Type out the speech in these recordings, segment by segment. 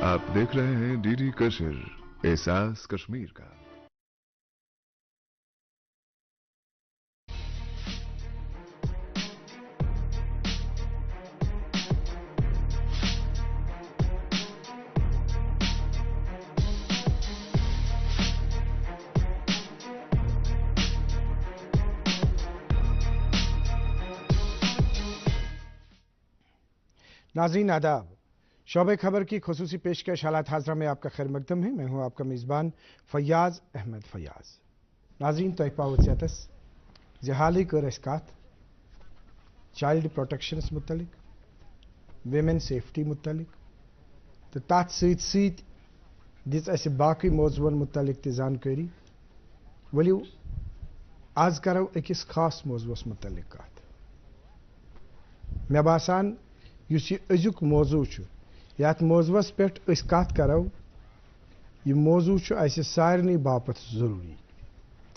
आप देख रहे हैं डीडी कशिर, एहसास कश्मीर का। नाज़रीन आदाब, शोबे खबर की खुसूसी पेशकश हालात हाज़रा में आपका खैर मकदम है। मैं हूँ आपका मेज़बान फयाज अहमद फयाज। नाज़रीन तो पावत हाल कर कत चाइल्ड प्रोटेक्शनस मुतलिक, विमेन सेफ्टी मुतलिक, तो तथ सत दिस बाकी मौजून मुतलिक त जानकारी। वलियो आज करो अकिस खास मौजूस मुतलिक कत। मे बासान युस यह अजुक मौजू यथ मौजूस पे कत करो, यह मौजू सारे बापत जरूरी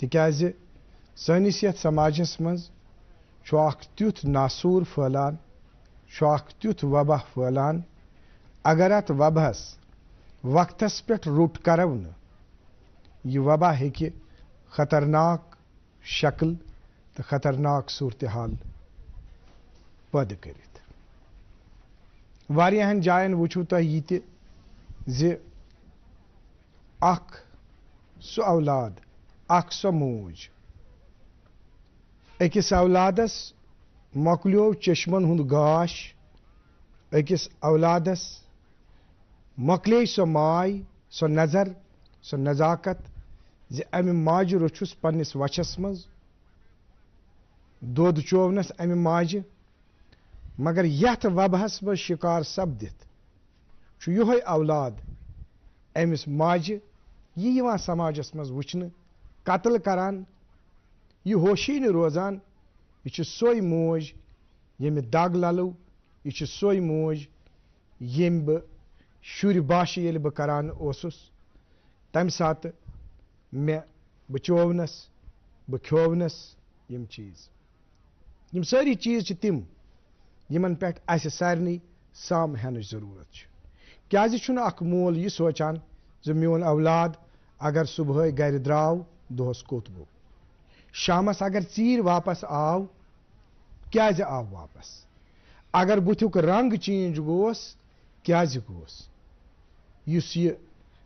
तिकाज सनिस यथ समाजस मज तुथ नासूर फैलान, तुथ वबा फैलान। अगर अत वबहस वक्तस पे रुट करो न, यह वबा हेकि खतरनाक शक्ल तो खतरनाक सूरत हाल पैदा करित। वारियाहन जायन वुचु तुह यह त सु औलाद सो मूज अकिस औलादस मोकलियो चश्मन हुंद गाश, अकिस औलादस मोकले सो माय, सो नजर, सो नजाकत अमि माज रोचुस पन्निस वचस मज, दोद चोवनस अमि माज। मगर यथ वबहस मज शिकार सपदित यह औलाद अमिस माज यह समाजस मज वुचन कत्ल करान, यह होशी न रोजान। यह सोई मोज यमि दाग ललो, यह सोई मोज यम बह शुर बाश ये बह करान ओसुस, तम सात मे बह चोवनस, बह खोवनस यम चीज। यम सारी चीज तिम यमन पे सारे साम हेन जरूरत। क्या मोल यह सोचान जो मोन औलाद अगर सुबह घर द्राव दोहस कोत गो, शामस अगर चीर वापस आव क्या आव वापस, अगर बुथुक रंग चेंज गोस क्या गोस। युस यह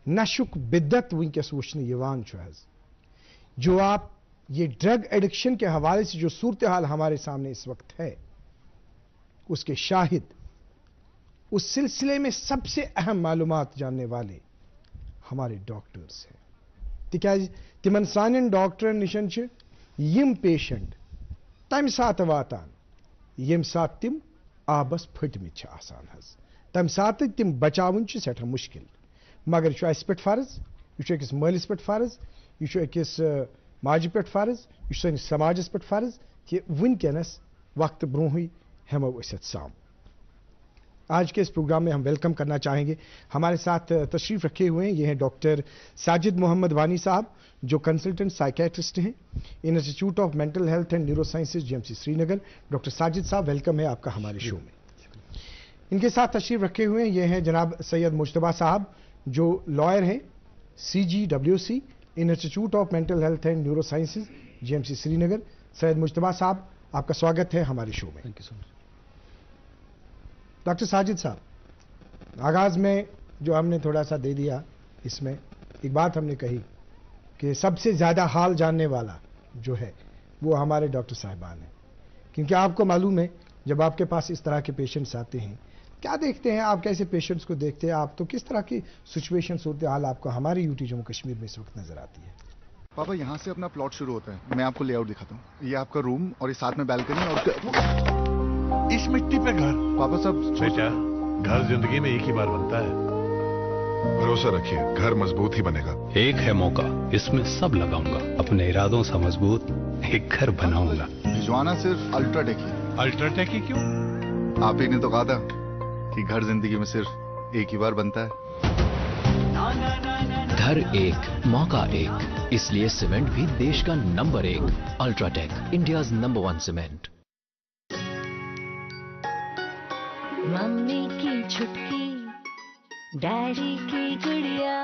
नशुक बिद्दत वनकस वुचन यवान जो आप ये ड्रग एडिक्शन के हवाले से जो सूरत हाल हमारे सामने इस वक्त है, उसके शाहिद उस सिलसिले में सबसे अहम मालूमात जानने वाले हमारे डॉक्टर्स हैं। तिकाज तिमन सानिन डॉक्टरन निशन यम पेशेंट तम सात वातान यम सात तिम आबस फटमित आसान हज, तम सात तिम बचावन सठा मुश्किल। मगर यह अस पे फर्ज, यह अकिस मालिस पे फर्ज, यह अकिस माज पे फर्ज, यह सनिस समाजस पे फर्ज कि वनकस वक्त ब्रोह हेमो असत साम। आज के इस प्रोग्राम में हम वेलकम करना चाहेंगे, हमारे साथ तशरीफ रखे हुए हैं ये हैं डॉक्टर साजिद मोहम्मद वानी साहब, जो कंसल्टेंट साइकेट्रिस्ट हैं in institute of mental health and neurosciences GMC Srinagar. Doctor Sajid साहब वेलकम है आपका हमारे शो में। इनके साथ तशरीफ रखे हुए हैं ये हैं जनाब सैयद मुश्तबा साहब, जो लॉयर हैं CGWC in institute of mental health and neurosciences GMC Srinagar. Syed Mushtaba साहब आपका स्वागत है हमारे शो में। Thank you so much. Doctor Sajid साहब, आगाज में जो हमने थोड़ा सा दे दिया, इसमें एक बात हमने कही कि सबसे ज़्यादा हाल जानने वाला जो है वो हमारे डॉक्टर साहिबान हैं, क्योंकि आपको मालूम है जब आपके पास इस तरह के पेशेंट्स आते हैं, क्या देखते हैं आप, कैसे पेशेंट्स को देखते हैं आप, तो किस तरह की सिचुएशन सूरत हाल आपको हमारे यूटी जम्मू कश्मीर में इस वक्त नजर आती है? पापा यहाँ से अपना प्लॉट शुरू होता है, मैं आपको लेआउट दिखाता हूँ। ये आपका रूम और ये साथ में बैल्कनी और इस मिट्टी पे घर। पापा साहब बेटा, घर जिंदगी में एक ही बार बनता है, भरोसा रखिए घर मजबूत ही बनेगा। एक है मौका, इसमें सब लगाऊंगा, अपने इरादों से मजबूत एक घर बनाऊंगा। भिजवाना सिर्फ अल्ट्राटेक ही। अल्ट्राटेक ही क्यों? आप ही ने तो कहा था कि घर जिंदगी में सिर्फ एक ही बार बनता है। घर एक, मौका एक, इसलिए सीमेंट भी देश का number 1। UltraTech, India's number 1 cement. Mummy की छुटकी डैडी की गुड़िया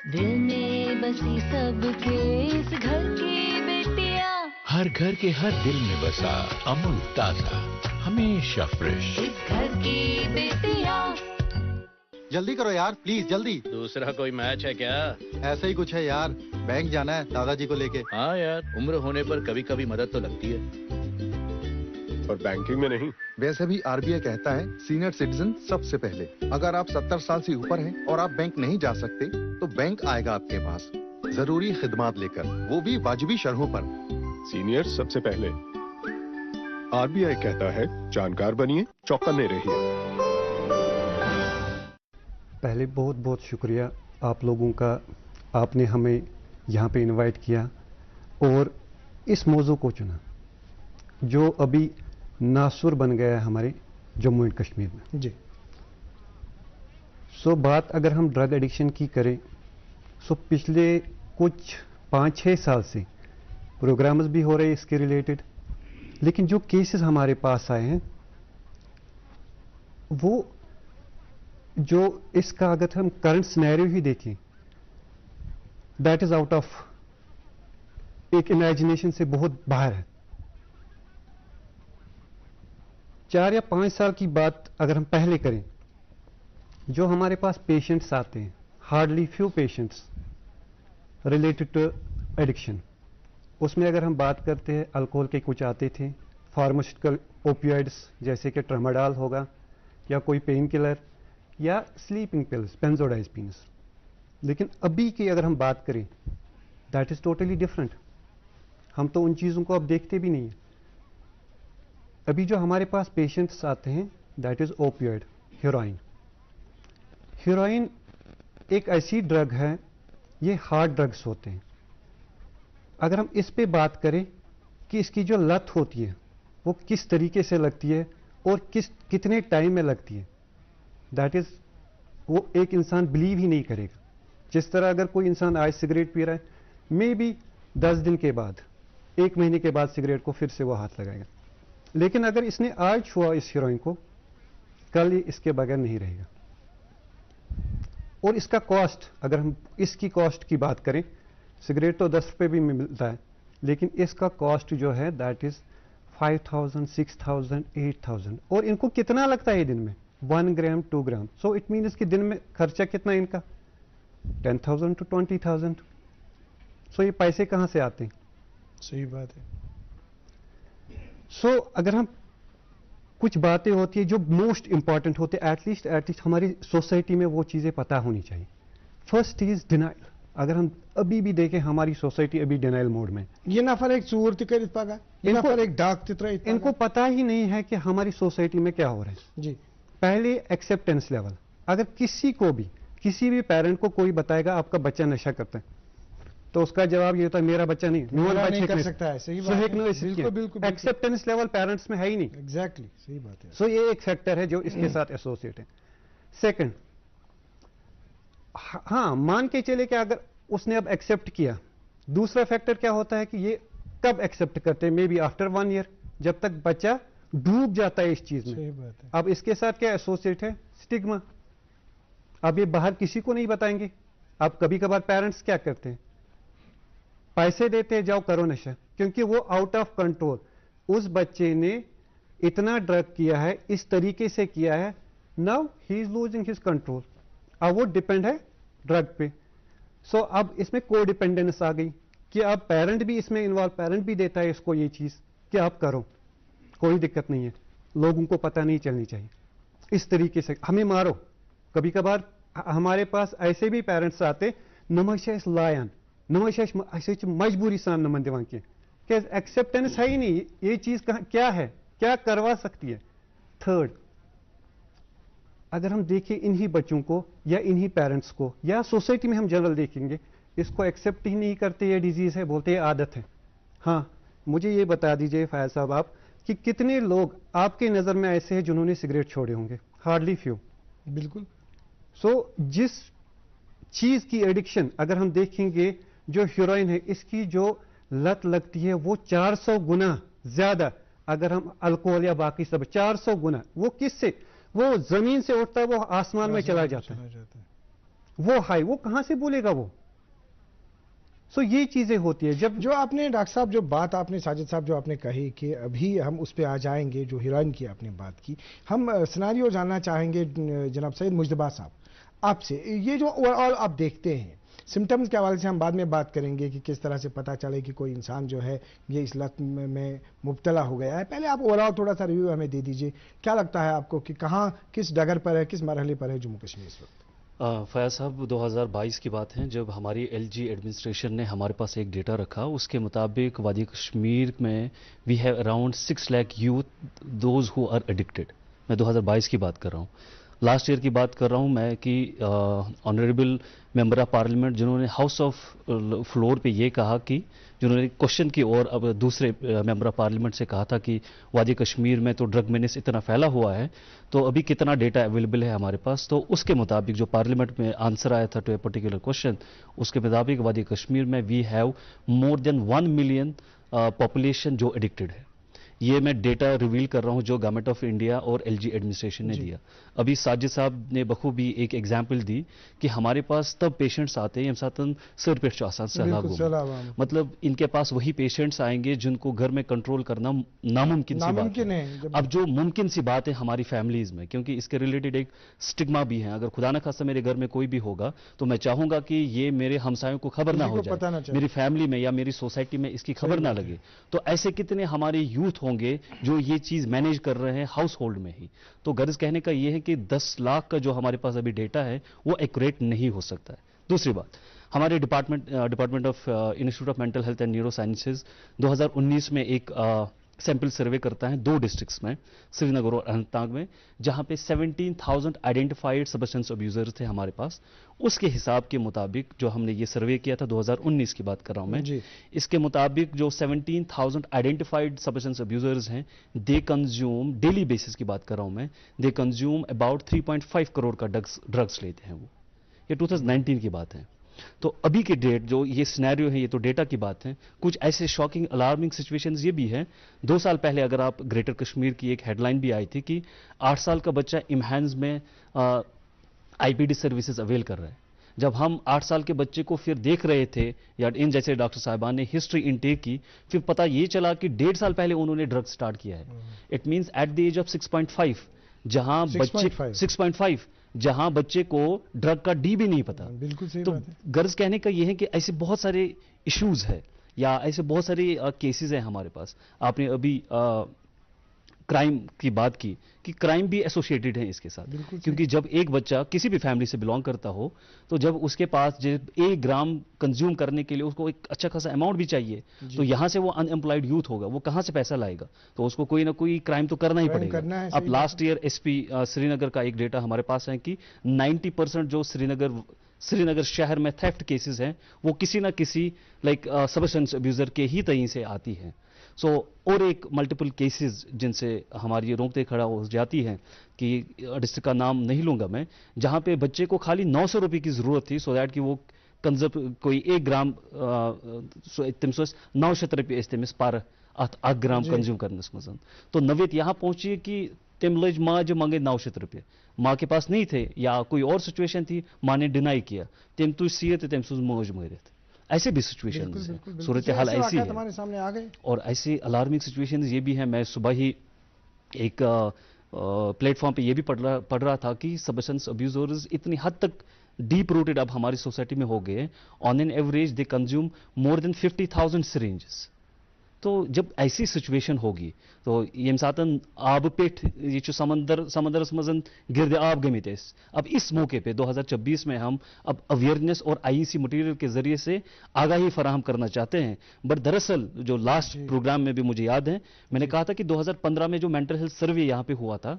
दिल में बसी सबके इस घर की बेटिया हर घर के हर दिल में बसा अमूल ताजा हमेशा फ्रेश इस घर की बेटिया जल्दी करो यार प्लीज जल्दी। दूसरा कोई मैच है क्या? ऐसा ही कुछ है यार, बैंक जाना है दादाजी को लेके। हाँ यार, उम्र होने पर कभी कभी मदद तो लगती है, और बैंकिंग में नहीं। वैसे भी आरबीआई कहता है सीनियर सिटीजन सबसे पहले। अगर आप 70 साल से ऊपर हैं और आप बैंक नहीं जा सकते तो बैंक आएगा आपके पास जरूरी खिदमात लेकर, वो भी वाजिबी शर्हों पर। सीनियर सबसे पहले। आरबीआई कहता है जानकार बनिए, चौकन्ने रहिए। पहले बहुत बहुत शुक्रिया आप लोगों का, आपने हमें यहाँ पे इनवाइट किया और इस मौजू को चुना जो अभी नासुर बन गया है हमारे जम्मू एंड कश्मीर में। जी। सो बात अगर हम ड्रग एडिक्शन की करें, सो पिछले कुछ 5-6 साल से प्रोग्राम्स भी हो रहे हैं इसके रिलेटेड, लेकिन जो केसेस हमारे पास आए हैं वो जो इसका अगर हम करंट सिनेरियो ही देखें, दैट इज आउट ऑफ एक इमेजिनेशन से बहुत बाहर है। 4 या 5 साल की बात अगर हम पहले करें, जो हमारे पास पेशेंट्स आते हैं, hardly few patients related to addiction, उसमें अगर हम बात करते हैं अल्कोहल के कुछ आते थे, फार्मास्यूटिकल ओपियोइड्स जैसे कि ट्रामाडोल होगा या कोई पेन किलर या स्लीपिंग पिल्स बेंजोडाइज़ेपिन्स। लेकिन अभी की अगर हम बात करें, दैट इज टोटली डिफरेंट। हम तो उन चीज़ों को अब देखते भी नहीं हैं। अभी जो हमारे पास पेशेंट्स आते हैं that is opioid, heroin. Heroin एक ऐसी ड्रग है, ये हार्ड ड्रग्स होते हैं। अगर हम इस पे बात करें कि इसकी जो लत होती है वो किस तरीके से लगती है और कितने टाइम में लगती है, दैट इज वो एक इंसान बिलीव ही नहीं करेगा। जिस तरह अगर कोई इंसान आज सिगरेट पी रहा है, मे बी 10 दिन के बाद, 1 महीने के बाद सिगरेट को फिर से वो हाथ लगाएगा, लेकिन अगर इसने आज छुआ इस हीरोइन को, कल ये इसके बगैर नहीं रहेगा। और इसका कॉस्ट, अगर हम इसकी कॉस्ट की बात करें, सिगरेट तो 10 रुपये भी मिलता है, लेकिन इसका कॉस्ट जो है दैट इज 5,000, 6,000, 8,000। और इनको कितना लगता है दिन में? 1 ग्राम 2 ग्राम। सो इट मीन्स कि दिन में खर्चा कितना इनका? 10,000 to 20,000। सो ये पैसे कहाँ से आते हैं? सही बात है। सो अगर हम कुछ बातें होती है जो मोस्ट इंपॉर्टेंट होते हैं, एटलीस्ट हमारी सोसाइटी में वो चीज़ें पता होनी चाहिए। First is denial. अगर हम अभी भी देखें, हमारी सोसाइटी अभी डिनाइल मोड में। ये नफर एक चूर कर पगा, ये नफर एक डाक तित्र, इनको पता ही नहीं है कि हमारी सोसाइटी में क्या हो रहा है। जी। पहले एक्सेप्टेंस लेवल, अगर किसी को भी, किसी भी पेरेंट को कोई बताएगा आपका बच्चा नशा करता है, तो उसका जवाब ये होता है मेरा बच्चा नहीं कर सकता है। सही बात है। बिल्कुल एक्सेप्टेंस लेवल पेरेंट्स में है ही नहीं। एग्जैक्टली सही बात है। सो ये एक फैक्टर है जो इसके साथ एसोसिएट है। सेकंड, हाँ मान के चले कि अगर उसने अब एक्सेप्ट किया, दूसरा फैक्टर क्या होता है कि ये कब एक्सेप्ट करते हैं? मे बी आफ्टर 1 ईयर, जब तक बच्चा डूब जाता है इस चीज में। सही बात है। अब इसके साथ क्या एसोसिएट है? स्टिग्मा। अब ये बाहर किसी को नहीं बताएंगे। अब कभी कभार पेरेंट्स क्या करते हैं, पैसे देते हैं जाओ करो नशा, क्योंकि वो आउट ऑफ कंट्रोल, उस बच्चे ने इतना ड्रग किया है, इस तरीके से किया है, now he is losing his control. अब वो डिपेंड है ड्रग पे। सो अब इसमें को डिपेंडेंस आ गई कि अब पेरेंट भी इसमें इन्वॉल्व, पेरेंट भी देता है इसको ये चीज कि आप करो, कोई दिक्कत नहीं है, लोगों को पता नहीं चलनी चाहिए। इस तरीके से हमें मारो। कभी कभार हमारे पास ऐसे भी पेरेंट्स आते, नमश लायन, नमश मजबूरी सान नमन दिवान के, एक्सेप्टेंस है ही नहीं, ये चीज क्या है, क्या करवा सकती है। थर्ड, अगर हम देखें इन्हीं बच्चों को या इन्हीं पेरेंट्स को या सोसाइटी में हम जनरल देखेंगे, इसको एक्सेप्ट ही नहीं करते, ये डिजीज है, बोलते हैं आदत है। हाँ, मुझे ये बता दीजिए फैज साहब आप कि कितने लोग आपके नज़र में ऐसे हैं जिन्होंने सिगरेट छोड़े होंगे? Hardly few. बिल्कुल। सो जिस चीज़ की एडिक्शन अगर हम देखेंगे, जो हीरोइन है, इसकी जो लत लगती है वो 400 गुना ज्यादा, अगर हम अल्कोहल या बाकी सब 400 गुना। वो किससे? وہ زمین سے اٹھتا ہے وہ آسمان میں چلا جاتا ہے. وہ ہائی وہ کہاں سے بولے گا وہ؟ سو یہ چیزیں ہوتی ہے. جب جو آپ نے ڈاکٹر صاحب جو بات آپ نے ساجد صاحب جو آپ نے کہی کہ ابھی ہم اس پہ آ جائیں گے جو ہیروئن کی آپ نے بات کی, ہم سناریو جاننا چاہیں گے جناب سید مجتبیٰ صاحب آپ سے. یہ جو اوور آل آپ دیکھتے ہیں سمٹمز کے حوالے سے ہم بعد میں بات کریں گے کہ کس طرح سے پتہ چلے کہ کوئی انسان جو ہے یہ اس لت میں مبتلا ہو گیا ہے. پہلے آپ اوور آل تھوڑا سا ریویو ہمیں دے دیجئے, کیا لگتا ہے آپ کو کہ کہاں کس ڈگر پر ہے, کس مرحلے پر ہے جموں کشمیر اس وقت؟ فیاض صاحب 2022 کی بات ہے جب ہماری ایل جی ایڈمنسٹریشن نے ہمارے پاس ایک ڈیٹا رکھا, اس کے مطابق وادی کشمیر میں we have around 6 lakh youth those who are addicted. میں 2022 کی بات کر رہا ہوں. لاسٹ ایئر کی بات کر رہا ہوں میں کہ آنریبل ممبر آف پارلیمنٹ جنہوں نے ہاؤس آف فلور پہ یہ کہا کہ جنہوں نے کوشچن کی اور اب دوسرے ممبر آف پارلیمنٹ سے کہا تھا کہ وادی کشمیر میں تو ڈرگ مینس اتنا پھیلا ہوا ہے تو ابھی کتنا ڈیٹا اویلیبل ہے ہمارے پاس. تو اس کے مطابق جو پارلیمنٹ میں آنسر آیا تھا ٹو اے پرٹیکولر کوشچن, اس کے مطابق وادی کشمیر میں we have more than 1 million population جو ایڈکٹڈ ہے. یہ میں ڈیٹا ریویل کر رہا ہوں جو گورنمنٹ آف انڈیا اور ایل جی ایڈمنسٹریشن نے دیا. ابھی ساجد صاحب نے بخوبی ایک ایگزامپل دی کہ ہمارے پاس تب پیشنٹس آتے ہیں یم ساتن سر پیٹ آسان سیلاب گومت, مطلب ان کے پاس وہی پیشنٹس آئیں گے جن کو گھر میں کنٹرول کرنا ناممکن سی بات ہے. اب جو ممکن سی بات ہے ہماری فیملیز میں, کیونکہ اس کے ریلیٹڈ ایک سٹگما بھی ہے. اگر خدا نہ خواستہ میرے گھر میں کوئی بھی ہوگا تو میں چاہوں گا کہ یہ میرے ہمسایوں کو خبر نہ ہو جائے, میری فیملی میں یا میری سوسائٹی میں اس کی خبر نہ لگے. تو ایسے کتنے ہمارے یوتھ ہوں گے جو یہ چیز مینیج کر رہے ہیں ہاؤس ہولڈ میں ہی. تو غرض کہنے کا یہ ہے کہ 10 لاکھ کا جو ہمارے پاس ابھی ڈیٹا ہے وہ ایکوریٹ نہیں ہو سکتا ہے. دوسری بات, ہمارے department of institute of mental health and neuro sciences 2019 میں ایک سیمپل سروے کرتا ہے 2 ڈسٹرکٹس میں, سری نگر اور اننت ناگ میں, جہاں پہ 17,000 آئیڈینٹیفائڈ سبسٹنس ابیوزرز تھے ہمارے پاس. اس کے حساب کے مطابق جو ہم نے یہ سروے کیا تھا 2019 کی بات کر رہا ہوں میں, اس کے مطابق جو 17,000 آئیڈینٹیفائڈ سبسٹنس ابیوزرز ہیں دے کنزیوم ڈیلی بیسس کی بات کر رہا ہوں میں, دے کنزیوم اباؤٹ 3.5 کروڑ کا ڈرگس لیتے ہیں. وہ یہ 2019 کی بات ہے. تو ابھی کے ڈیٹ جو یہ سینیریو ہے یہ تو ڈیٹا کی بات ہے. کچھ ایسے شاکنگ الارمنگ سچویشنز یہ بھی ہیں. 2 سال پہلے اگر آپ گریٹر کشمیر کی ایک ہیڈ لائن بھی آئی تھی کہ 8 سال کا بچہ امہانز میں آئی پی ڈی سروسز اویل کر رہا ہے. جب ہم 8 سال کے بچے کو پھر دیکھ رہے تھے یا ان جیسے ڈاکٹر صاحبان نے ہسٹری انٹیک کی, پھر پتہ یہ چلا کہ 1.5 سال پہلے انہوں نے ڈرگ سٹارٹ کیا ہے. It means at the age of 6.5 جہاں بچے 6.5 جہاں بچے کو ڈرگ کا ڈی بھی نہیں پتا. تو غرض کہنے کا یہ ہے کہ ایسے بہت سارے ایشوز ہیں یا ایسے بہت سارے کیسز ہیں ہمارے پاس. آپ نے ابھی کرائم کی بات کی کہ کرائم بھی ایسوسیٹڈ ہے اس کے ساتھ, کیونکہ جب ایک بچہ کسی بھی فیملی سے بلانگ کرتا ہو تو جب اس کے پاس جب 1 گرام کنزیوم کرنے کے لیے اس کو ایک اچھا خاصا اماؤنٹ بھی چاہیے, تو یہاں سے وہ ان امپلائڈ یوتھ ہوگا, وہ کہاں سے پیسہ لائے گا؟ تو اس کو کوئی نہ کوئی کرائم تو کرنا ہی پڑے گا. اب لاسٹ ایئر ایس پی سری نگر کا ایک ڈیٹا ہمارے پاس ہے کہ 90% جو سری نگر شہر میں تھیفٹ کیسز ہیں وہ کسی نہ کسی لائک سبسٹنس ابیوزر کے ہی تئیں سے آتی ہیں. سو اور ایک ملٹیپل کیسز جن سے ہماری رونگٹیں کھڑا ہو جاتی ہیں کہ ڈسٹرکٹ کا نام نہیں لوں گا میں, جہاں پہ بچے کو خالی 900 روپے کی ضرورت تھی سو دیٹ کہ وہ کوئی 1 گرام 900 روپے تمس پر 1 گرام کنزیوم کرنس مزن. تو نویت یہاں پہنچی کہ تم لج ماج منگے 900 روپے, ماں کے پاس نہیں تھے یا کوئی اور سچویشن تھی, ماں نے ڈینائی کیا, تم تج سیت تم سوز موج مارت. ایسے بھی سچویشنز ہیں, صورتحال ایسی ہے. اور ایسی الارمنگ سچویشنز یہ بھی ہیں. میں صبح ہی ایک پلیٹ فارم پہ یہ بھی پڑھ رہا تھا کہ سبسٹنس ابیوزرز اتنی حد تک ڈیپ روٹڈ اب ہماری سوسائٹی میں ہو گئے, on an average they consume more than 50,000 syringes. تو جب ایسی سچویشن ہوگی تو یم ساتن آب پیٹ یہ سمندرس مزن گرد آب گمت. اب اس موقع پہ 2026 میں ہم اب اویئرنیس اور آئی سی مٹیریل کے ذریعے سے آگاہی فراہم کرنا چاہتے ہیں. بٹ دراصل جو لاسٹ پروگرام میں بھی مجھے یاد ہے میں نے کہا تھا کہ 2015 میں جو مینٹل ہیلتھ سروے یہاں پہ ہوا تھا,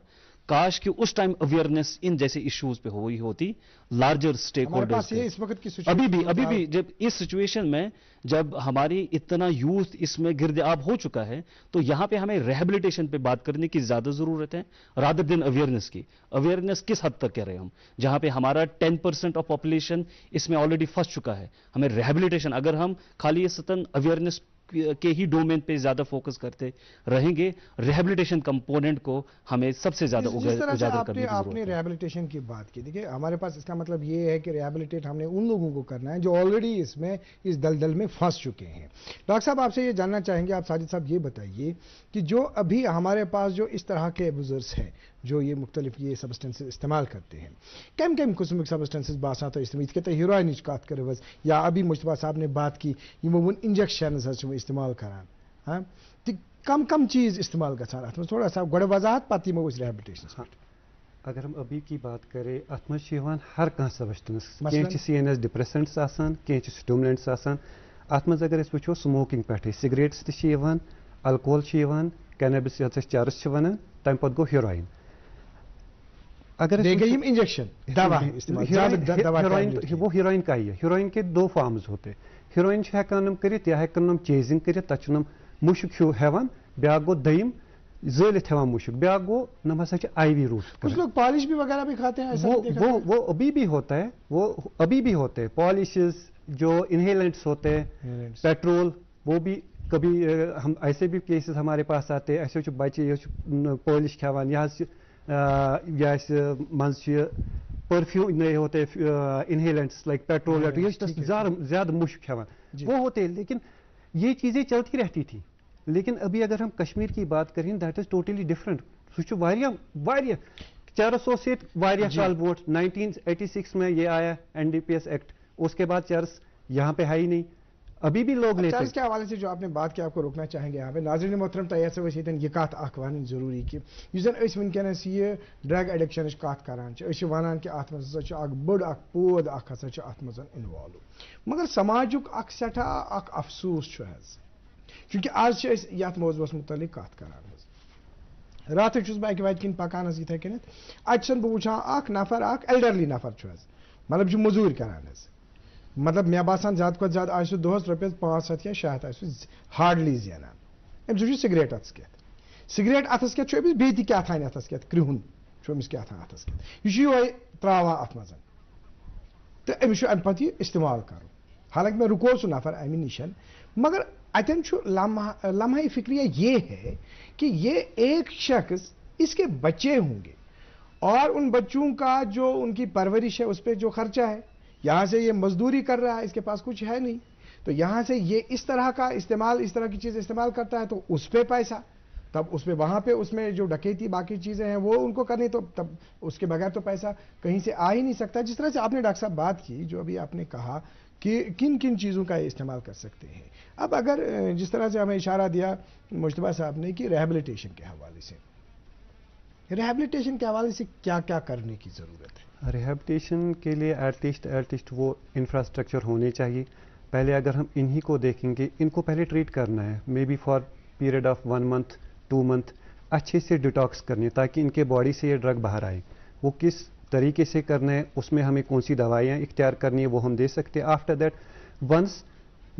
کاش کہ اس ٹائم اویئرنیس ان جیسے ایشوز پہ ہوئی ہوتی لارجر سٹیک ہولڈرز. ابھی بھی جب اس سچویشن میں جب ہماری اتنا یوتھ اس میں گرد آب ہو چکا ہے تو یہاں پہ ہمیں ریہیبلیٹیشن پہ بات کرنے کی زیادہ ضرورت ہے رادر دین اویئرنیس کی. اویئرنیس کس حد تک کہہ رہے ہیں ہم, جہاں پہ ہمارا 10% آف پاپولیشن اس میں آلریڈی پھنس چکا ہے. ہمیں ریہیبلیٹیشن اگر ہم خالی سطن اویئرنیس के ही डोमेन पे ज्यादा फोकस करते रहेंगे। रिहेबिलिटेशन कंपोनेंट को हमें सबसे ज्यादा जिस तरह से उजागर करने की आपने जरूरत है। रिहेबिलिटेशन की बात की, देखिए हमारे पास इसका मतलब ये है कि रिहेबिलिटेट हमने उन लोगों को करना है जो ऑलरेडी इसमें इस दलदल में फंस चुके हैं। डॉक्टर साहब आपसे ये जानना चाहेंगे, आप साजिद साहब ये बताइए कि जो अभी हमारे पास जो इस तरह के बुजुर्ग हैं जो ये मुख्तलिफ ये सब्सटेंसेस इस्तेमाल करते हैं, कम कम किस्म के सब्सटेंसेस बासा तो इस्तेमाल कहते हीरोइन कत कर या अभी मुश्तबा साहब ने बात की वो इंजेक्शन इस्तेमाल करान, हाँ तो कम कम चीज़ इस्तेमाल गसान अत थोड़ा सा गोड़ वजाहत पत्ती में रिहेबिलिटेशन। हाँ, अगर हम अभी की बात करें अत मं हर कह सब्सटेंस कह CNS डिप्रेसेंट्स कह स्टिमुलेंट्स अत मं अगर वो स्मोकिंग पे सिगरेट्स तक अल्कोहल कैनबिस चरस वन तम पे गो हीरोइन। अगर इंजेक्शन दवा वो हीरोइन का ही है। हीरोइन के दो फॉर्म्स होते, हीरोइन हेकान कर हेकान चेजिंग कर तम मुशक हूँ हेवान, ब्या गो दयम जलित हेवान मुशक, ब्या गो नम हसा IV रूट। कुछ लोग पॉलिश भी वगैरह भी खाते हैं, वो अभी भी होता है, वो अभी भी होते हैं पॉलिशेस जो इनहेलेंट्स होते हैं, पेट्रोल वो भी कभी हम ऐसे भी केसेस हमारे पास आते हैं, ऐसे बच्चे पॉलिश खावान या मज परफ्यूम होते इनहेलेंट्स लाइक पेट्रोल ज्यादा मुश्क खावान वो होते हैं। लेकिन ये चीज़ें चलती रहती थी। लेकिन अभी अगर हम कश्मीर की बात करें दैट इज टोटली डिफरेंट। सह चरस साल वोट 1986 में ये आया NDPS एक्ट, उसके बाद चरस यहाँ पे है ही नहीं, अभी भी लोग लेते हैं। के हवाले से जो आपने बात की आपको रोकना चाहेंगे यहाँ पे नाज़रीन मोहतरम तैयार ये कत वन जरूरी कि वनकस ये ड्रग एडिक्शन कत करान वन कि अत बड़ पोद अत इन्वॉल्व, मगर समाजुक सठा अफसूस चूंकि आज ये मौजूस मुतलिक कत करान। रात बह वत किन पकान इथे कन अत बह वुचान नफर एल्डरली नफर मतलब मजूर करान, मतलब मे बासान ज्यादा खुद ज्यादा आज दोहस रॉपियस 500 या 600 हार्डली ज़ानान अम्स सिगरेट अतस कत सिगरेट अतस कत बे क्या थान अतस कत क्रिहुन क्या थान अतस कत ये त्रावान अत मज तो अमिस अम पे इस्तेमाल कर। हालांकि मैं रुको सह नफर अमि निशन, मगर अतन लम्हा फिक्रिया ये है कि ये एक शख्स इसके बच्चे होंगे और उन बच्चों का जो उनकी परवरिश है उस पर जो खर्चा है, यहाँ से ये मजदूरी कर रहा है, इसके पास कुछ है नहीं, तो यहाँ से ये इस तरह का इस्तेमाल इस तरह की चीज़ इस्तेमाल करता है तो उस पर पैसा, तब उस पर वहाँ पे उसमें जो डकैती बाकी चीज़ें हैं वो उनको करनी, तो तब उसके बगैर तो पैसा कहीं से आ ही नहीं सकता। जिस तरह से आपने डॉक्टर साहब बात की, जो अभी आपने कहा कि किन किन चीज़ों का इस्तेमाल कर सकते हैं, अब अगर जिस तरह से हमें इशारा दिया मुश्तबा साहब ने कि रिहेबिलिटेशन के हवाले से, रिहेबिलिटेशन के हवाले से क्या क्या करने की ज़रूरत है? रिहेबिलिटेशन के लिए एटलीस्ट वो इंफ्रास्ट्रक्चर होने चाहिए। पहले अगर हम इन्हीं को देखेंगे, इनको पहले ट्रीट करना है, may be for period of 1 month 2 month, अच्छे से डिटॉक्स करनी है ताकि इनके बॉडी से ये ड्रग बाहर आए। वो किस तरीके से करना है, उसमें हमें कौन सी दवाइयाँ इख्तियार करनी है वो हम दे सकते हैं। After that once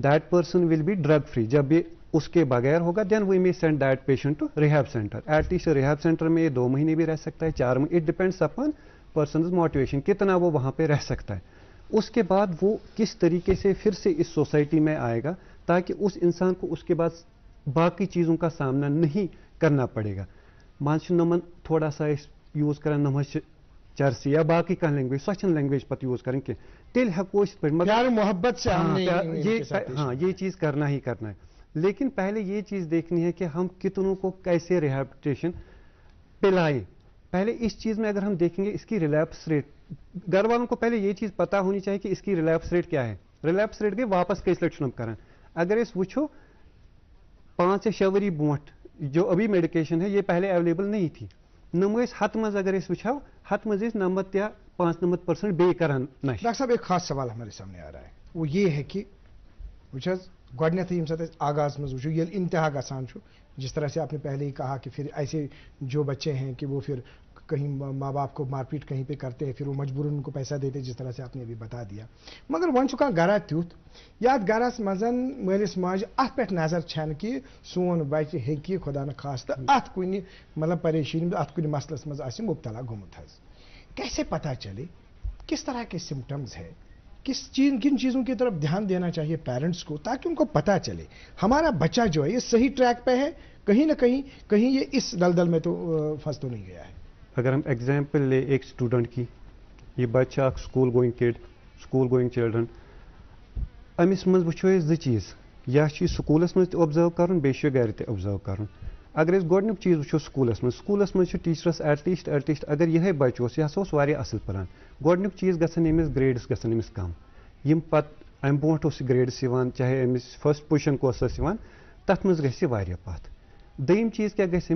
that person will be drug free, जब ये उसके बगैर होगा then we may send that patient to rehab centre. At least rehab centre में ये 2 महीने भी रह सकता है, 4 महीने, it depends upon person motivation कितना वो वहाँ पे रह सकता है। उसके बाद वो किस तरीके से फिर से इस सोसाइटी में आएगा ताकि उस इंसान को उसके बाद बाकी चीज़ों का सामना नहीं करना पड़ेगा। मानस नमन थोड़ा सा यूज कर नम चरसी या बाकी कह लैंग्वेज सचन लैंग्वेज पत यूज करें कि तेल हेको प्यार मोहब्बत से ये चीज़ करना ही करना है। लेकिन पहले ये चीज़ देखनी है कि हम कितनों को कैसे रिहैबिलिटेशन पिलाएं। पहले इस चीज़ में अगर हम देखेंगे इसकी रिलैप्स रेट, घर वालों को पहले ये चीज़ पता होनी चाहिए कि इसकी रिलैप्स रेट क्या है। रिलैप्स रेट के वापस कई लट कर, अगर इस वुचो 5 से 6 वरी ब्रोट जो अभी मेडिकेशन है ये पहले अवेलेबल नहीं थी, नम हत मज अगर वो हत मज 90 या 95% बे कर। डॉक्टर साहब एक खास सवाल हमारे सामने आ रहा है, वो ये है कि गडनथ यम साथ आगाज में वो ये इंतहा गसान, जिस तरह से आपने पहले ही कहा कि फिर ऐसे जो बच्चे हैं कि वो फिर कहीं माँ बाप को मारपीट कहीं पे करते हैं, फिर वो मजबूरन उनको पैसा देते, जिस तरह से आपने अभी बता दिया। मगर वन चुका गरा त्युत या गरस मजन मलिस माज अत पे नजर छन कि सोन बच्चे हे खुदा न खास्ता अत कुन मतलब परेशानी अत कुन मसलस मज मुब्तला गुमुत। कैसे पता चले किस तरह के सिम्टम्स है किन चीज़ों की तरफ ध्यान देना चाहिए पेरेंट्स को, ताकि उनको पता चले हमारा बच्चा जो है ये सही ट्रैक पे है, कहीं ना कहीं ये इस दलदल में तो फंस तो नहीं गया है. अगर हम एग्जाम्पल ले एक स्टूडेंट की, ये बच्चा school going kid, school going children, अमिस मज वो जो चीज़ या स्कूलस मज ऑब्जर्व कर बे गर ते ऑब्जर्व कर. अगर गोडनुक चीज़ वो स्कूलस मज टीचरस एटलीस्ट अगर यह बच्च यह असल परान, गोडनुक चीज़ गमिस ग्रेड्स गमिस कम, यम पत अम ब्रोट ग्रेड्स चाहे अमिस फर्स्ट पोजिशन को तथ मज गह पथ. दम चीज़ क्या गमिस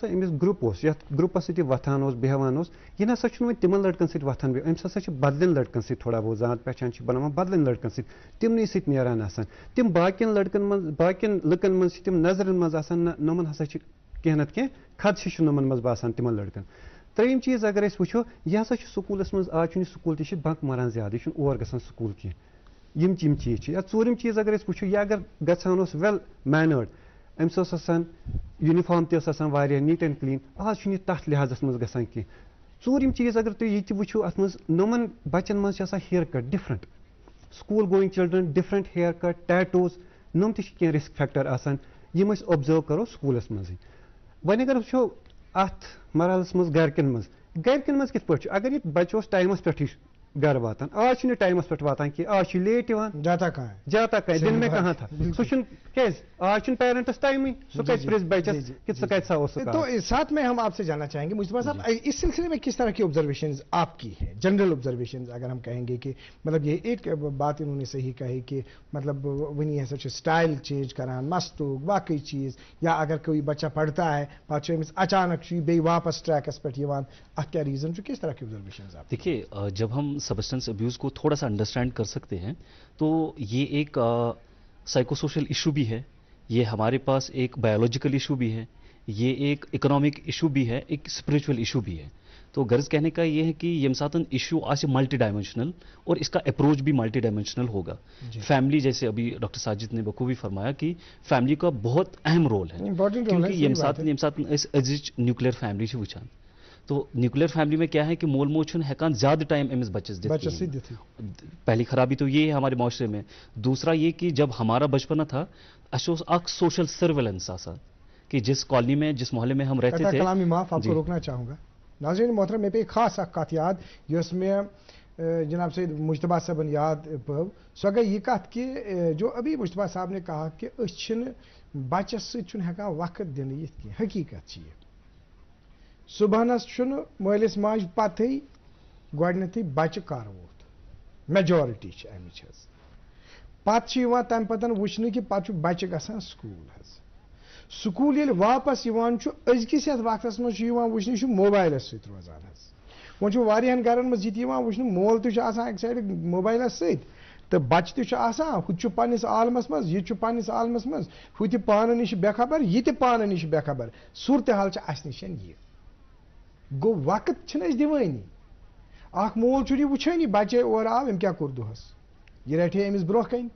अमिस ग्रुप यथ ग्रुपस वथान बेहान यह ना वो तिमन लड़कन सत वथान अमिस हसा बदलन लड़कन सत थोड़ा बहुत जान पहचान बनान बदलन लड़कन सत तिमन सत नेरान तिम बाकियन लड़कन मज बाकियन लुकन मज तिम नजरन मज नमन हसा कह नत कह खदश नमन मज बासान तिमन लड़कन. त्रेम चीज़ अगर वो यह हसा स्कूलस मज आज स्कूल तक बंक मारान ज्यादा यह और गसान स्कूल कह यम चीज़ या ूरम चीज़ अगर वो यह अगर गसान वेल मैनर्ड अमिस यूनिफॉर्म तह नीट एंड क्लीन, आज तथ लिहाजस मज गसान कह. ूरम चीज़ अगर तुम ये वो अत मज नमन बच्चन मज haircut different, school going children different haircut tattoos नम तह रिस्क फैक्टर आसान यम ऑब्जर्व करो स्कूलस मज. वन अगर वो अत मरहलस मज गरकन मज कित पे अगर ये बच्च टाइमस पे घर वातान, आज टाइमस पे वातान कि आज लेट जाता कहाँ दिन में कहाँ था क्या आज पेरेंट्स टाइम सह कह बच्चस कि तो साथ में हम आपसे जानना चाहेंगे मुस्तफा साहब, इस सिलसिले में किस तरह की ऑब्जर्वेशन आपकी है, जनरल ऑब्जर्वेशन अगर हम कहेंगे कि मतलब ये एक बात इन्होंने सही कही कि मतलब वनी हसा स्टाइल चेंज करान मस्तूक बाकी चीज़, या अगर कोई बच्चा पढ़ता है पाचो अमिस अचानक बे वापस ट्रैकस पे क्या रीज़न किस तरह की ऑब्जर्वेशन आप? देखिए, जब हम सब्सटेंस अब्यूज़ को थोड़ा सा अंडरस्टैंड कर सकते हैं तो ये एक साइकोसोशल इशू भी है, ये हमारे पास एक बायोलॉजिकल इशू भी है, ये एक इकोनॉमिक इशू भी है, एक स्पिरिचुअल इशू भी है. तो गर्ज कहने का ये है कि ये सातन इशू आज मल्टी डायमेंशनल और इसका अप्रोच भी मल्टी डायमेंशनल होगा. फैमिली, जैसे अभी डॉक्टर साजिद ने बखूबी फरमाया कि फैमिली का बहुत अहम रोल है, क्योंकि ये सातन न्यूक्लियर फैमिली से वुचान. तो न्यूक्लियर फैमिली में क्या है कि मोल मोच हेकान ज्यादा टाइम अमिस बच्चस दित. पहली खराबी तो ये है हमारे माशरे में. दूसरा ये कि जब हमारा बचपना था अख सोशल सर्वेलेंस आसा कि जिस कॉलोनी में जिस मोहल्ले में हम रहते थे. कलामी माफ आपको रोकना चाहूँगा. नाज़रीन मोहतरम, मे पे एक खास कत याद में जनाब से मुश्तबा साहबन याद पव सो गई यह कत कि जो अभी मुश्तबा साहब ने कहा कि बच्चस सकान वक्त दिन ये हकीकत ये सुबहनस मलिस माज पत गई बच्चे कर वोत मेजॉरिटी अमिच पे तम पत वुचन कि पे बच्चे गसान स्कूल ये वापस अजकिस वक्तस मज वुचन मोबाइलस सत रोजान वो वारियान घरन मज ये वुचन मोल तक साइड मोबाइलस सत तो बच्चे तह पन्निस आलमस मज यह पन्निस आलमस मज हु पान नश बेखबर यह पान नश बेखबर सूरत हाल अस नश ये गो वक्त दिवानी अख मोल चुरी वुचानी बच्चे और आव अम क्या कोर दुहस यह रटे अमिस ब्रोह कन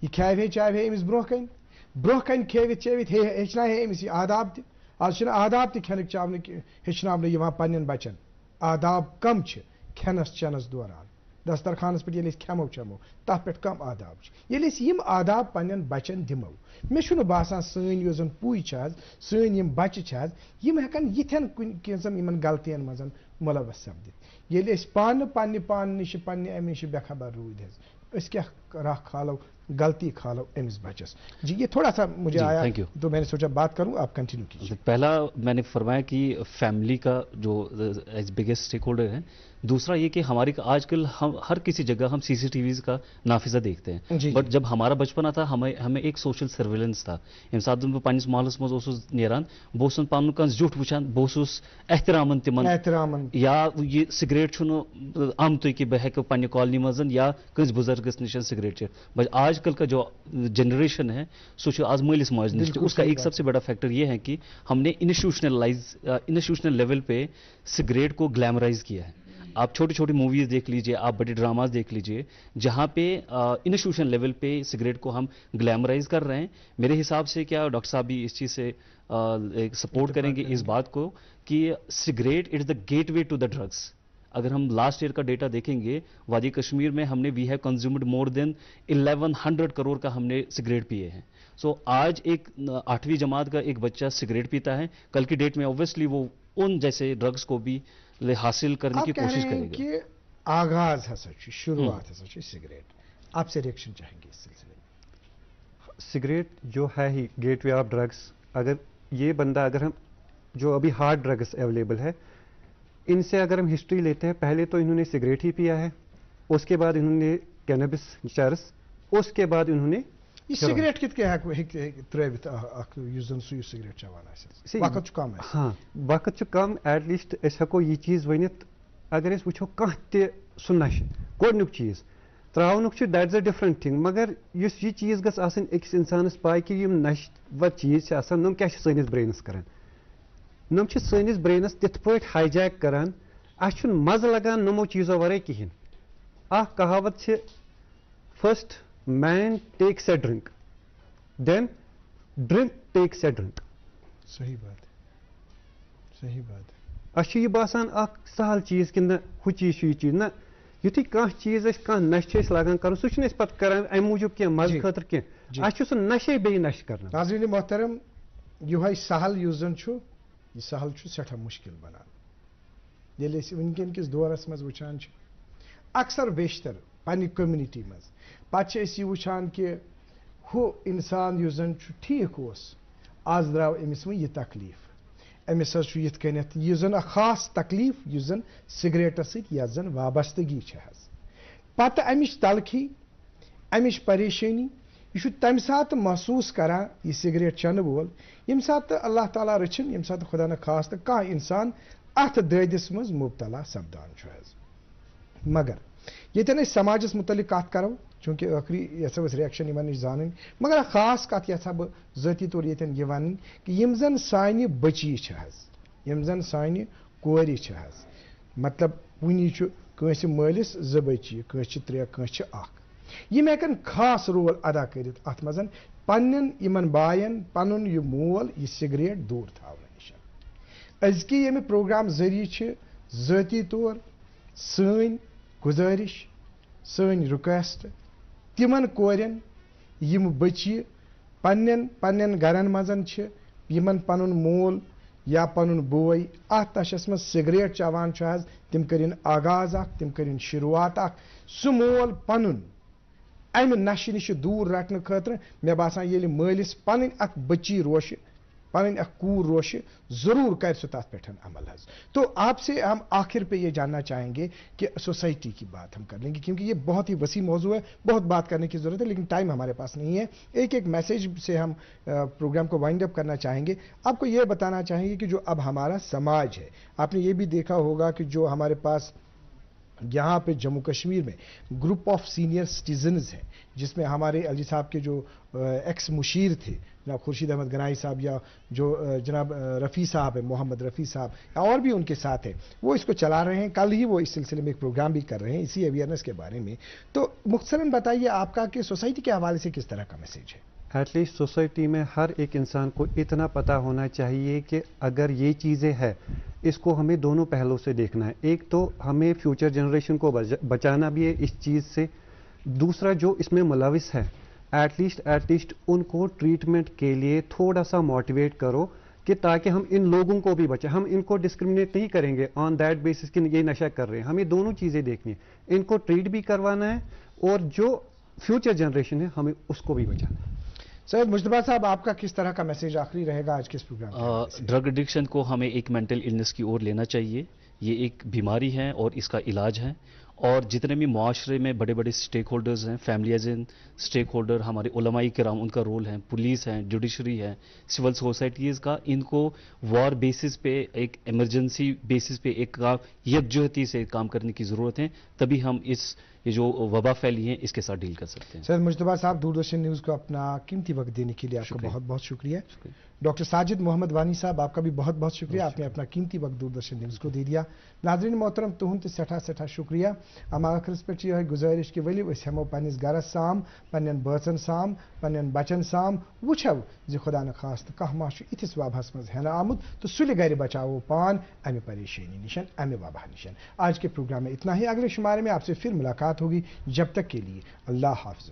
यह खावे चावे अमिस ब्रोह कन खेवित चेवित हेचना अमिस आदाब आज आदाब खेन चावन हेचन पन्न बच्चन आदाब कम खेनस चेनस दौरान दस्तरखानस पे खेमो चमो तथ पे कम आदाब यम आदाब पन्न बच्चन दिमो मे बासान सन पुई सन बच्चे यम हेकान यिथन कुन गलतियन मज मुलवस सपदित ये पान पान नश पन्ने अमे नश बेखबर रूद क्या राह खालो गलती खालो अमिस बच्चस. जी ये थोड़ा सा मुझे आया तो मैंने सोचा बात करूं, आप कंटिन्यू कीजिए. पहला मैंने फरमाया कि फैमिली का जो एज बिगेस्ट स्टेक होल्डर है. दूसरा ये कि हमारी आजकल हम हर किसी जगह हम CCTVs का नाफिजा देखते हैं, बट जब हमारा बचपना था हमें एक सोशल सर्वेलेंस था. यम सात बह पन्निस महलस मज नेरान बह पान कह जुट वुचान बह एहतरामन तिमन या ये सिगरेट आमत कि बह हेको पन्ने कॉलोनी मज या कंस बुजुर्गस निश सिगरेट चेट. बट आजकल का जो जनरेशन है सो आज मलिस माज निश. उसका एक सबसे बड़ा फैक्टर ये है कि हमने इंस्टीट्यूशनल लेवल पे सिगरेट को ग्लैमराइज किया है. आप छोटी छोटी मूवीज देख लीजिए, आप बड़े ड्रामाज देख लीजिए, जहाँ पे इंस्टीट्यूशन लेवल पे सिगरेट को हम ग्लैमराइज कर रहे हैं. मेरे हिसाब से क्या डॉक्टर साहब भी इस चीज़ से एक सपोर्ट करेंगे इस बात को कि cigarette is the gateway to the drugs. अगर हम लास्ट ईयर का डेटा देखेंगे वादी कश्मीर में हमने we have consumed more than 1100 crore का हमने सिगरेट पिए हैं. सो आज एक 8वीं जमात का एक बच्चा सिगरेट पीता है, कल की डेट में ऑब्वियसली वो उन जैसे ड्रग्स को भी हासिल करने की कोशिश करेगा. कि आगाज हसा शुरुआत हसा सिगरेट, आपसे रिएक्शन चाहेंगे इस सिलसिले में? सिगरेट जो है ही गेटवे ऑफ ड्रग्स. अगर ये बंदा, अगर हम जो अभी हार्ड ड्रग्स अवेलेबल है, इनसे अगर हम हिस्ट्री लेते हैं, पहले तो इन्होंने सिगरेट ही पिया है, उसके बाद इन्होंने कैनबिस चरस, उसके बाद इन्होंने ये सिगरेट कित के त्रेवित युस जन सु सिगरेट चवान आसे वक्त कम है. हाँ, वक्त कम. एटलीस्ट अस हको ये चीज वनित, अगर अस वुछो कह ते सु नश गोडनुक चीज त्रावनुक छ, दैट्स अ डिफरेंट थिंग. मगर युस ये चीज गस आसन अकिस इंसानस पाय कि यम नश व चीज छ आसन, नम क्या छ सनिस ब्रेनस करन, नम छ सनिस ब्रेनस तिथ पट हाईजैक करन. अस छ मज लगान नमो चीजों वरे किहिन. आ कहावत छ, first man takes a drink, then drink takes a drink. सही बात है, सही बात है. अश ये बासान अख सहल चीज कि न हु चीज यह चीज ना, युथि कह चीज कह नश लगान कर सह पत कर अमि मूजूब कह मज खतर कह सह नशे बे नश कर. नाज़रीन मोहतरम, यह सहल युस जन यह सहल सठा मुश्किल बनान. ये वनकन किस दौरस मज वुचान अक्सर बेशतर पन्नी कम्युनिटी मज पे वुचान कि हु इंसान युस जन ठीक ओस, आज द्राव अमिस वह तकलीफ, अमिस यथ कनित यह जन खास तकलीफ युस जन सिगरेटस सत जन वाबस्तगी पत अमिश तलखी अमिश परेशानी यह तम सात महसूस करान यह सिगरेट चन वोल यम सात अल्लाह ताला रचिन, यम सात खुदा न खास तो कह इंसान अथ ददिस मज मुबतला सपदान. मगर ये समाजस मुतलिक कत करो, चूंकि आखिरी यसा रिएक्शन इन नश जान, मगर खास कत यहा बह ज़ाती तौर ये वन कि यम जन सानि बची यम जन सानि कोरि मतलब वनी कंस मालिस ज बची, कंस 3 कंस 1, यम हेकन खास रोल अदा कर अत मज पन्न यमन बायन पनुन यह मोल यह सिगरेट दूर थावन नश. अजकि यम प्रोग्राम जरिए ज़ाती तौर सन गुजारिश सन रिक्वेस्ट तिमन कोरन यम बची पन्न गरन मजन यमन पनुन मोल या पनुन बोय अत नशस मज सिगरेट चवान तिम करिन आगाज तिम करिन शुरुआत सह मोल पनुन अमि नशे नश दूर रटने खतर मे बासान ये मालिस पन अख बची रोश पन अख कूर रोश जरूर कर सह तथ पे अमल. तो आपसे हम आखिर पे ये जानना चाहेंगे कि सोसाइटी की बात हम कर लेंगे, क्योंकि ये बहुत ही वसी मौजू है, बहुत बात करने की ज़रूरत है, लेकिन टाइम हमारे पास नहीं है. एक एक मैसेज से हम प्रोग्राम को वाइंड अप करना चाहेंगे. आपको ये बताना चाहेंगे कि जो अब हमारा समाज है, आपने ये भी देखा होगा कि जो हमारे पास यहाँ पे जम्मू कश्मीर में ग्रुप ऑफ सीनियर सिटीजन्स हैं, जिसमें हमारे अली साहब के जो एक्स मुशीर थे जनाब खुर्शीद अहमद गनाई साहब, या जो जनाब रफ़ी साहब है, मोहम्मद रफ़ी साहब, या और भी उनके साथ है, वो इसको चला रहे हैं. कल ही वो इस सिलसिले में एक प्रोग्राम भी कर रहे हैं इसी अवेयरनेस के बारे में. तो मुख्तसरन बताइए आपका कि सोसाइटी के हवाले से किस तरह का मैसेज है? एटलीस्ट सोसाइटी में हर एक इंसान को इतना पता होना चाहिए कि अगर ये चीज़ें हैं, इसको हमें दोनों पहलुओं से देखना है. एक तो हमें फ्यूचर जनरेशन को बचाना भी है इस चीज़ से, दूसरा जो इसमें मुलविस है एटलीस्ट उनको ट्रीटमेंट के लिए थोड़ा सा मोटिवेट करो कि ताकि हम इन लोगों को भी बचाएं. हम इनको डिस्क्रिमिनेट नहीं करेंगे ऑन दैट बेसिस कि ये नशा कर रहे हैं, हमें दोनों चीज़ें देखनी है, इनको ट्रीट भी करवाना है और जो फ्यूचर जनरेशन है हमें उसको भी बचाना है. सैयद मुश्तबा साहब, आपका किस तरह का मैसेज आखिरी रहेगा आज के इस प्रोग्राम? ड्रग एडिक्शन को हमें एक मेंटल इलनेस की ओर लेना चाहिए. ये एक बीमारी है और इसका इलाज है, और जितने भी माशरे में बड़े बड़े स्टेक होल्डर्स हैं, फैमिलीज इन स्टेक होल्डर, हमारे उलमाई किराम, उनका रोल है, पुलिस है, जुडिशरी है, सिविल सोसाइटीज़ का, इनको वॉर बेसिस पे, एक इमरजेंसी बेसिस पे एक यकजहती से काम करने की ज़रूरत है. तभी हम ये जो वबा फैली है इसके साथ डील कर सकते हैं. सैयद मुश्तबा साहब, दूरदर्शन न्यूज़ को अपना कीमती वक्त देने के लिए आपका बहुत बहुत शुक्रिया. डॉक्टर साजिद मोहम्मद वानी साहब, आपका भी बहुत बहुत शुक्रिया, आपने अपना कीमती वक्त दूरदर्शन न्यूज़ को दे दिया. नाज़रीन मोहतरम, तुहंद सठा सठा शुक्रिया. ام آخرس پہ یہ گزارش کہ ولو اس ہمو پنس گرس سام پنن بچن سام پنن بچن سام وچھو زی خدا نخواست کھانا ما اتس وبہس مز ہینہ آمت تو سلہ گھر بچاو پان امہ پریشانی نشن امہ وبا نشن. آج کے پروگرام میں اتنا ہی. اگلے شمارے میں آپ سے پھر ملاقات ہوگی. جب تک کے لیے اللہ حافظ.